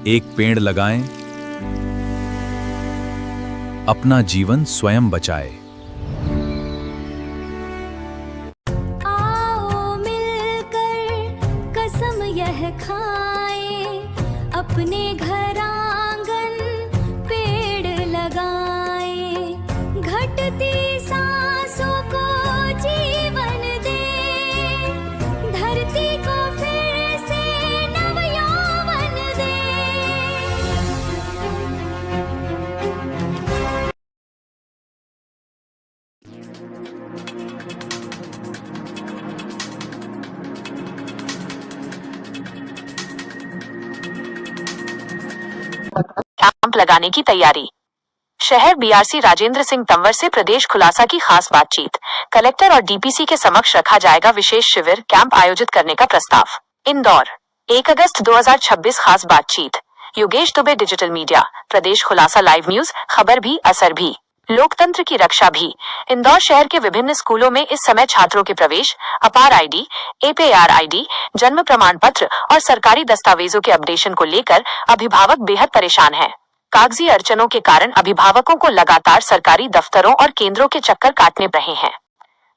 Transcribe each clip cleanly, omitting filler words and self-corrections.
एक पेड़ लगाएं, अपना जीवन स्वयं बचाएं। आओ मिलकर कसम यह खाएं, अपने घर आंगन पेड़ लगाएं, घटती सांसों को जीवन दें, धरती को फिर से नवयौवन दें। कैंप लगाने की तैयारी। शहर बीआरसी राजेंद्र सिंह तंवर से प्रदेश खुलासा की खास बातचीत। कलेक्टर और डीपीसी के समक्ष रखा जाएगा विशेष शिविर कैंप आयोजित करने का प्रस्ताव। इंदौर 1 अगस्त 2026 खास बातचीत। Yogesh Dubey digital media. Pradesh Khulasa live news. खबर भी असर भी, लोकतंत्र की रक्षा भी। इंदौर शहर के विभिन्न स्कूलों में इस समय छात्रों के प्रवेश, अपार आईडी, एपीआर आईडी, जन्म प्रमाण पत्र और सरकारी दस्तावेजों के अपडेशन को लेकर अभिभावक बेहद परेशान हैं। कागजी अड़चनों के कारण अभिभावकों को लगातार सरकारी दफ्तरों और केंद्रों के चक्कर काटने रहे हैं।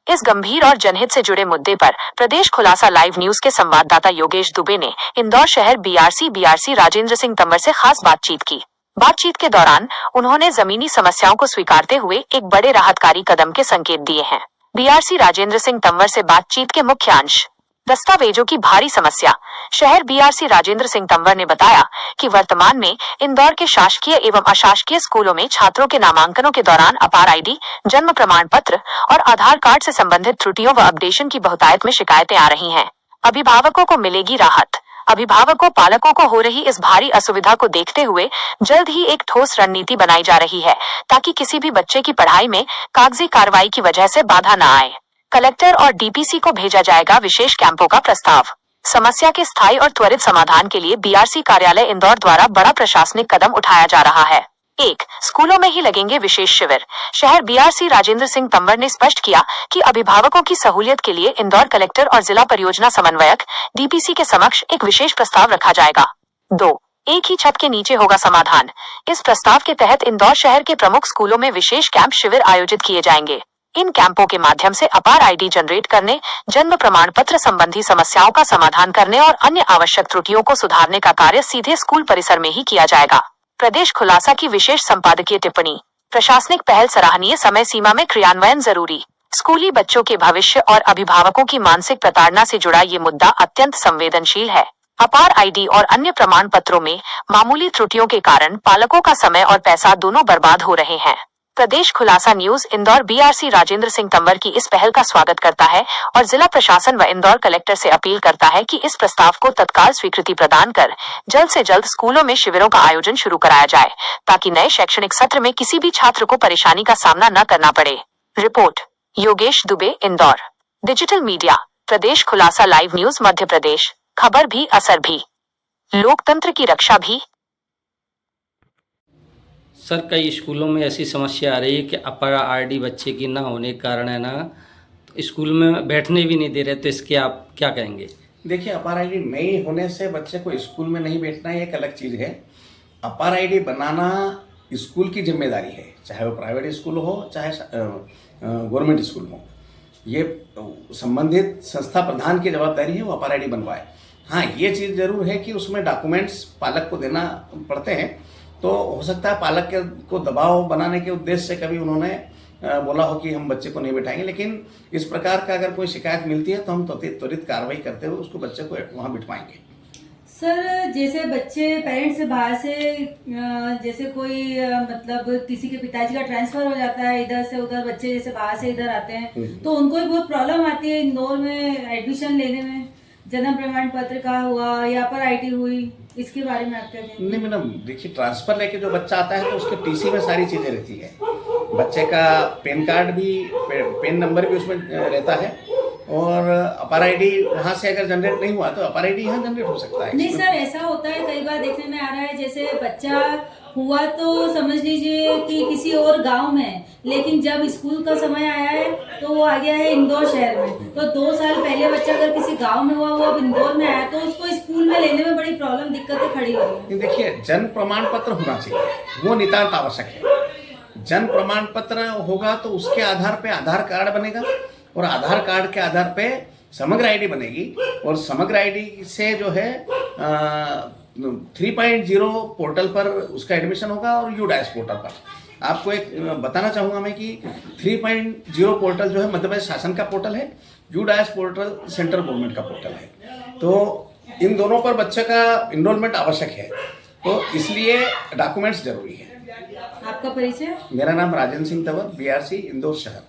इस गंभीर और जनहित से जुड़े मुद्दे पर प्रदेश खुलासा लाइव न्यूज के संवाददाता योगेश दुबे ने इंदौर शहर बीआरसी राजेंद्र सिंह तंवर से खास बातचीत की। बातचीत के दौरान उन्होंने जमीनी समस्याओं को स्वीकारते हुए एक बड़े राहतकारी कदम के संकेत दिए हैं। बीआरसी राजेंद्र सिंह तंवर से बातचीत के मुख्य अंश। दस्तावेजों की भारी समस्या। शहर बीआरसी राजेंद्र सिंह तंवर ने बताया कि वर्तमान में इंदौर के शासकीय एवं अशासकीय स्कूलों में छात्रों के नामांकनों के दौरान अपार आईडी, जन्म प्रमाण पत्र और आधार कार्ड से संबंधित त्रुटियों व अपडेशन की बहुतायत में शिकायतें आ रही हैं। अभिभावकों को मिलेगी राहत। अभिभावकों पालकों को हो रही इस भारी असुविधा को देखते हुए जल्द ही एक ठोस रणनीति बनाई जा रही है ताकि किसी भी बच्चे की पढ़ाई में कागजी कार्रवाई की वजह से बाधा न आए। कलेक्टर और डीपीसी को भेजा जाएगा विशेष कैंपों का प्रस्ताव। समस्या के स्थायी और त्वरित समाधान के लिए बीआरसी कार्यालय इंदौर द्वारा बड़ा प्रशासनिक कदम उठाया जा रहा है। 1. स्कूलों में ही लगेंगे विशेष शिविर। शहर बीआरसी राजेंद्र सिंह तंवर ने स्पष्ट किया कि अभिभावकों की सहूलियत के लिए इंदौर कलेक्टर और जिला परियोजना समन्वयक डीपीसी के समक्ष एक विशेष प्रस्ताव रखा जाएगा। 2. एक ही छत के नीचे होगा समाधान। इस प्रस्ताव के तहत इंदौर शहर के प्रमुख स्कूलों में विशेष कैंप शिविर आयोजित किए जाएंगे। इन कैंपों के माध्यम से अपार आईडी जनरेट करने, जन्म प्रमाण पत्र संबंधी समस्याओं का समाधान करने और अन्य आवश्यक त्रुटियों को सुधारने का कार्य सीधे स्कूल परिसर में ही किया जाएगा। प्रदेश खुलासा की विशेष संपादकीय टिप्पणी। प्रशासनिक पहल सराहनीय, समय सीमा में क्रियान्वयन जरूरी। स्कूली बच्चों के भविष्य और अभिभावकों की मानसिक प्रताड़ना से जुड़ा ये मुद्दा अत्यंत संवेदनशील है। अपार आईडी और अन्य प्रमाण पत्रों में मामूली त्रुटियों के कारण पालकों का समय और पैसा दोनों बर्बाद हो रहे हैं। प्रदेश खुलासा न्यूज इंदौर बीआरसी राजेंद्र सिंह तंवर की इस पहल का स्वागत करता है और जिला प्रशासन व इंदौर कलेक्टर से अपील करता है कि इस प्रस्ताव को तत्काल स्वीकृति प्रदान कर जल्द से जल्द स्कूलों में शिविरों का आयोजन शुरू कराया जाए ताकि नए शैक्षणिक सत्र में किसी भी छात्र को परेशानी का सामना न करना पड़े। Report Yogesh Dubey, Indore. Digital media. Pradesh Khulasa live news Madhya Pradesh. खबर भी असर भी, लोकतंत्र की रक्षा भी। सर, कई स्कूलों में ऐसी समस्या आ रही है कि अपर आरडी बच्चे की ना होने के कारण है ना स्कूल में बैठने भी नहीं दे रहे, तो इसके आप क्या कहेंगे? देखिए, अपार आईडी नहीं होने से बच्चे को स्कूल में नहीं बैठना है, एक अलग चीज़ है। अपार आईडी बनाना स्कूल की जिम्मेदारी है, चाहे वो प्राइवेट स्कूल हो चाहे गवर्नमेंट स्कूल हो। ये संबंधित संस्था प्रधान की जवाबदारी है वो अपार आईडी बनवाए। हाँ, ये चीज़ जरूर है कि उसमें डॉक्यूमेंट्स पालक को देना पड़ते हैं, तो हो सकता है पालक को दबाव बनाने के उद्देश्य से कभी उन्होंने बोला हो कि हम बच्चे को नहीं बैठाएंगे, लेकिन इस प्रकार का अगर कोई शिकायत मिलती है तो हम त्वरित कार्रवाई करते हुए उसको बच्चे को वहाँ बिठवाएंगे। सर, जैसे बच्चे पेरेंट्स से बाहर से जैसे कोई मतलब किसी के पिताजी का ट्रांसफर हो जाता है इधर से उधर, बच्चे जैसे बाहर से इधर आते हैं तो उनको भी बहुत प्रॉब्लम आती है इंदौर में एडमिशन लेने में। जन्म प्रमाण पत्र का हुआ या पर आईडी हुई, इसके बारे में आप क्या कहेंगे? नहीं मैडम, देखिए, ट्रांसफर लेके जो बच्चा आता है तो उसके टीसी में सारी चीज़ें रहती है। बच्चे का पैन कार्ड भी, पैन नंबर भी उसमें रहता है, और अपार आईडी वहाँ से अगर जनरेट नहीं हुआ तो अपार आईडी यहाँ जनरेट हो सकता है। नहीं सर, ऐसा होता है कई बार देखने में आ रहा है, जैसे बच्चा हुआ तो समझ लीजिए कि किसी और गांव में, लेकिन जब स्कूल का समय आया है तो वो आ गया है इंदौर शहर में। तो 2 साल पहले बच्चा अगर किसी गांव में हुआ वो अब इंदौर में आया तो उसको स्कूल में लेने में बड़ी प्रॉब्लम दिक्कतें खड़ी हो रही हैं। देखिए, जन्म प्रमाण पत्र होना चाहिए, वो नितांत आवश्यक है। जन्म प्रमाण पत्र होगा तो उसके आधार पे आधार कार्ड बनेगा, और आधार कार्ड के आधार पे समग्र आईडी बनेगी, और समग्र आईडी से जो है 3.0 पोर्टल पर उसका एडमिशन होगा, और यूडाइस पोर्टल पर। आपको एक बताना चाहूँगा मैं कि 3.0 पोर्टल जो है मध्य प्रदेश शासन का पोर्टल है, यूडाइस पोर्टल सेंट्रल गवर्नमेंट का पोर्टल है। तो इन दोनों पर बच्चे का इनरोलमेंट आवश्यक है, तो इसलिए डॉक्यूमेंट्स जरूरी है। आपका परिचय? मेरा नाम राजेंद्र सिंह तंवर, BRC इंदौर शहर।